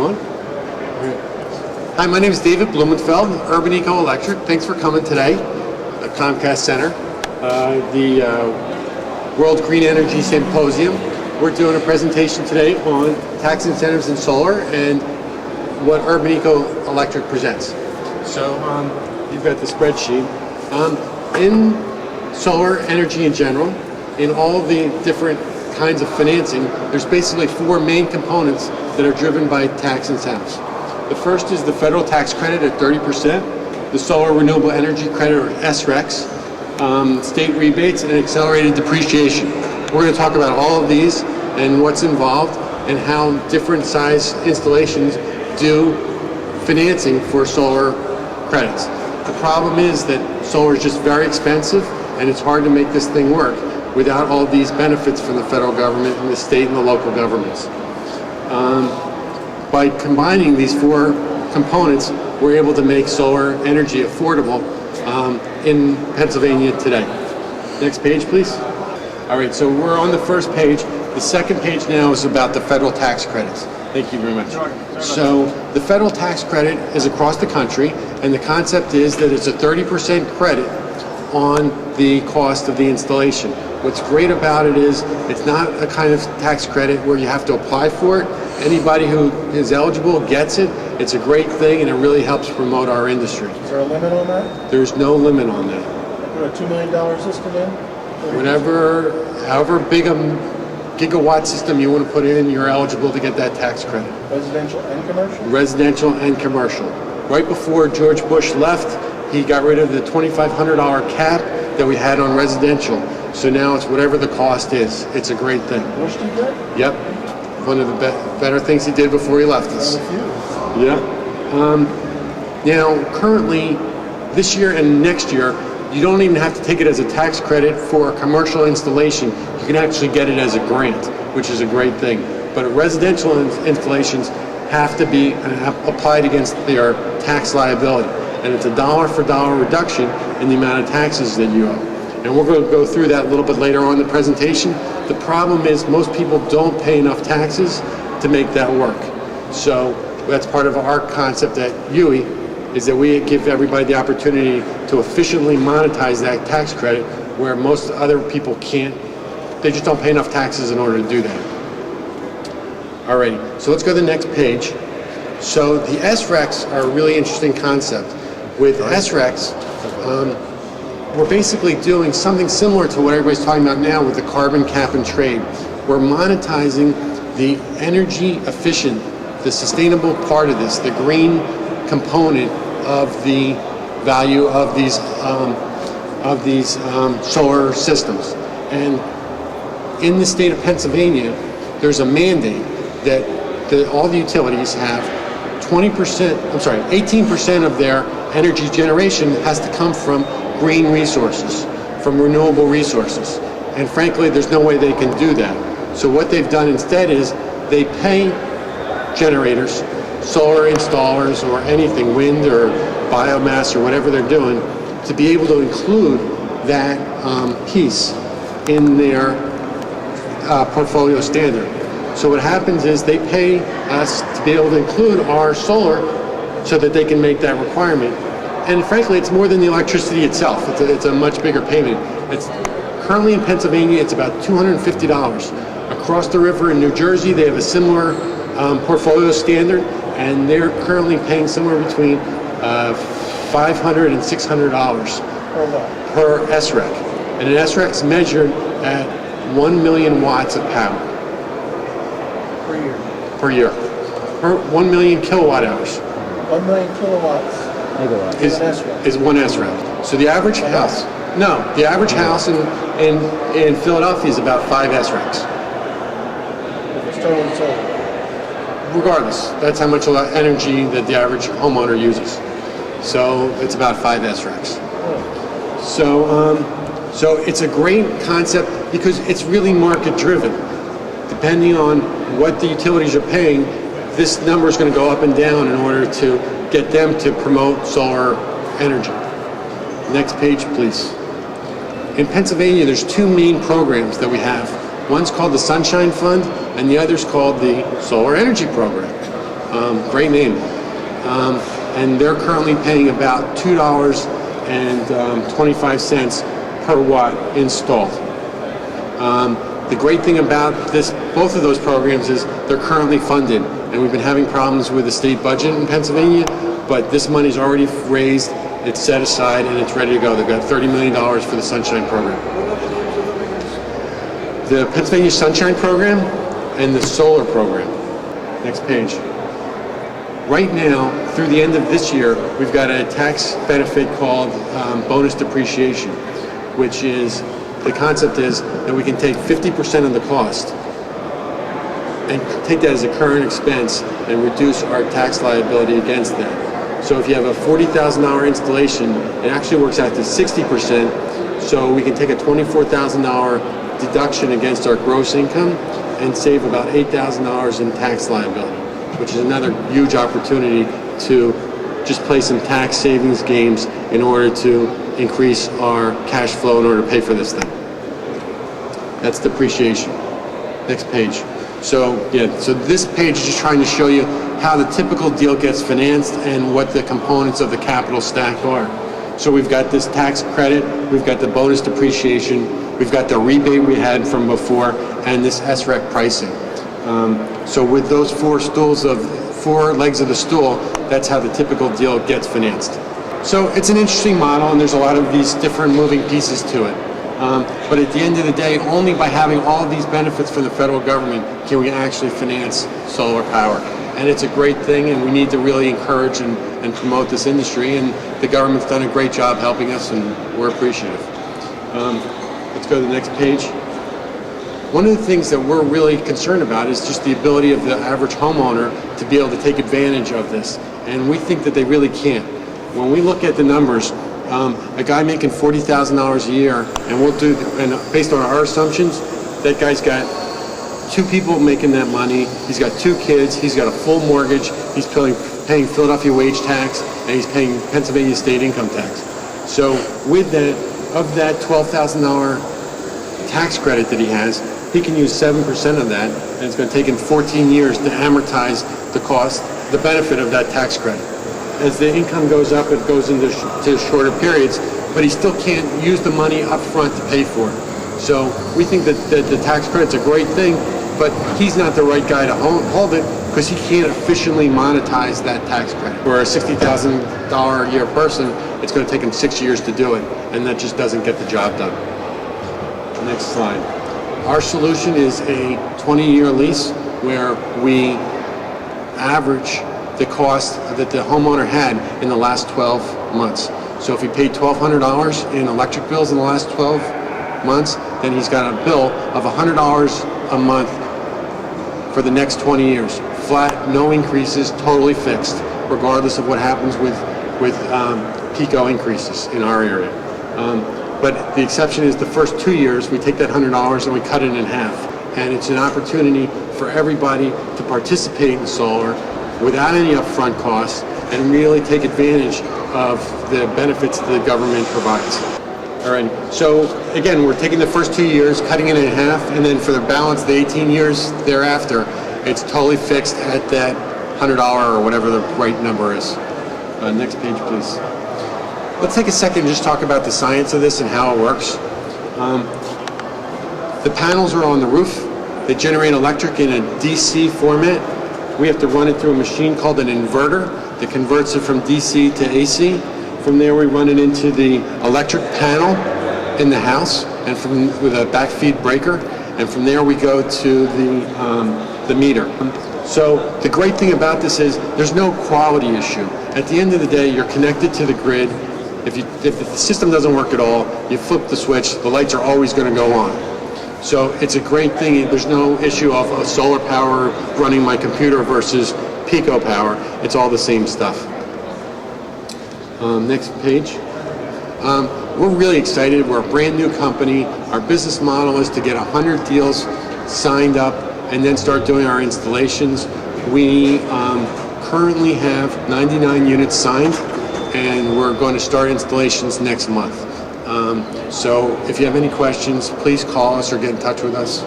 On? Hi, my name is David Blumenfeld, Urban Eco Electric. Thanks for coming today at Comcast Center, the World Green Energy Symposium. We're doing a presentation today on tax incentives in solar and what Urban Eco Electric presents. So you've got the spreadsheet. In solar energy in general, in all the different kinds of financing, there's basically four main components that are driven by tax incentives. The first is the federal tax credit at 30%, the solar renewable energy credit or SRECs, state rebates, and accelerated depreciation. We're going to talk about all of these and what's involved and how different size installations do financing for solar credits. The problem is that solar is just very expensive and it's hard to make this thing work without all these benefits from the federal government and the state and the local governments. By combining these four components, we're able to make solar energy affordable in Pennsylvania today. Next page, please. All right, so we're on the first page. The second page now is about the federal tax credits. Thank you very much. So the federal tax credit is across the country, and the concept is that it's a 30% credit on the cost of the installation. What's great about it is it's not a kind of tax credit where you have to apply for it. Anybody who is eligible gets it. It's a great thing and it really helps promote our industry. Is there a limit on that? There's no limit on that. Put a $2 million system in? However big a gigawatt system you want to put in, you're eligible to get that tax credit. Residential and commercial? Residential and commercial. Right before George Bush left, he got rid of the $2,500 cap that we had on residential. So now it's whatever the cost is. It's a great thing. Bush did that? Yep. One of the better things he did before he left us. Yeah. Now, currently, this year and next year, you don't even have to take it as a tax credit for a commercial installation. You can actually get it as a grant, which is a great thing. But residential installations have to be applied against their tax liability. And it's a dollar for dollar reduction in the amount of taxes that you owe. And we're going to go through that a little bit later on in the presentation. The problem is most people don't pay enough taxes to make that work. So that's part of our concept at UE, is that we give everybody the opportunity to efficiently monetize that tax credit where most other people can't. They just don't pay enough taxes in order to do that. Alrighty, so let's go to the next page. So the SRECs are a really interesting concept. With SRECs, we're basically doing something similar to what everybody's talking about now with the carbon cap and trade. We're monetizing the energy efficient, the sustainable part of this, the green component of the value of these solar systems. And in the state of Pennsylvania, there's a mandate that all the utilities have 18% of their energy generation has to come from green resources, from renewable resources. And frankly, there's no way they can do that. So what they've done instead is they pay generators, solar installers or anything, wind or biomass or whatever they're doing, to be able to include that piece in their portfolio standard. So what happens is they pay us to be able to include our solar so that they can make that requirement. And frankly, it's more than the electricity itself. It's a much bigger payment. It's currently in Pennsylvania, it's about $250. Across the river in New Jersey, they have a similar portfolio standard, and they're currently paying somewhere between $500 and $600 per SREC. And an SREC is measured at 1 million watts of power. Per year. Per 1 million kilowatt hours. 1 million kilowatts. Is one SREC. So the average house, the average house in Philadelphia is about 5 SRECs. It's totally solar. Regardless, that's how much energy that the average homeowner uses. So it's about 5 SRECs. So it's a great concept because it's really market driven. Depending on what the utilities are paying, this number is going to go up and down in order to get them to promote solar energy. Next page, please. In Pennsylvania, there's two main programs that we have. One's called the Sunshine Fund, and the other's called the Solar Energy Program. Great name. And they're currently paying about $2.25 per watt installed. The great thing about both of those programs is they're currently funded, and we've been having problems with the state budget in Pennsylvania, but this money's already raised, it's set aside, and it's ready to go. They've got $30 million for the Sunshine Program. The Pennsylvania Sunshine Program and the Solar Program. Next page. Right now, through the end of this year, we've got a tax benefit called bonus depreciation, which is, the concept is that we can take 50% of the cost and take that as a current expense and reduce our tax liability against that. So if you have a $40,000 installation, it actually works out to 60%, so we can take a $24,000 deduction against our gross income and save about $8,000 in tax liability, which is another huge opportunity to just play some tax savings games in order to increase our cash flow in order to pay for this thing. That's depreciation. Next page. So this page is just trying to show you how the typical deal gets financed and what the components of the capital stack are. So we've got this tax credit, we've got the bonus depreciation, we've got the rebate we had from before, and this SREC pricing. So with those four legs of the stool, that's how the typical deal gets financed. So it's an interesting model, and there's a lot of these different moving pieces to it. But at the end of the day, only by having all of these benefits from the federal government can we actually finance solar power. And it's a great thing, and we need to really encourage and promote this industry, and the government's done a great job helping us, and we're appreciative. Let's go to the next page. One of the things that we're really concerned about is just the ability of the average homeowner to be able to take advantage of this, and we think that they really can't. When we look at the numbers, a guy making $40,000 a year, and based on our assumptions, that guy's got two people making that money, he's got two kids, he's got a full mortgage, he's paying Philadelphia wage tax, and he's paying Pennsylvania state income tax. So with that, of that $12,000 tax credit that he has, he can use 7% of that, and it's going to take him 14 years to amortize the cost, the benefit of that tax credit. As the income goes up, it goes into shorter periods, but he still can't use the money up front to pay for it. So we think that the tax credit's a great thing, but he's not the right guy to hold it because he can't efficiently monetize that tax credit. For a $60,000 a year person, it's going to take him 6 years to do it, and that just doesn't get the job done. Next slide. Our solution is a 20-year lease where we average the cost that the homeowner had in the last 12 months. So if he paid $1,200 in electric bills in the last 12 months, then he's got a bill of $100 a month for the next 20 years. Flat, no increases, totally fixed, regardless of what happens with PICO increases in our area. But the exception is the first 2 years, we take that $100 and we cut it in half. And it's an opportunity for everybody to participate in solar without any upfront costs and really take advantage of the benefits that the government provides. All right, so again, we're taking the first 2 years, cutting it in half, and then for the balance, the 18 years thereafter, it's totally fixed at that $100 or whatever the right number is. Next page, please. Let's take a second and just talk about the science of this and how it works. The panels are on the roof. They generate electric in a DC format. We have to run it through a machine called an inverter that converts it from DC to AC. From there, we run it into the electric panel in the house, and with a backfeed breaker. And from there, we go to the meter. So the great thing about this is there's no quality issue. At the end of the day, you're connected to the grid. If the system doesn't work at all, you flip the switch, the lights are always going to go on. So it's a great thing. There's no issue of solar power running my computer versus PICO power. It's all the same stuff. Next page. We're really excited. We're a brand new company. Our business model is to get 100 deals signed up and then start doing our installations. We currently have 99 units signed, and we're going to start installations next month. So if you have any questions, please call us or get in touch with us.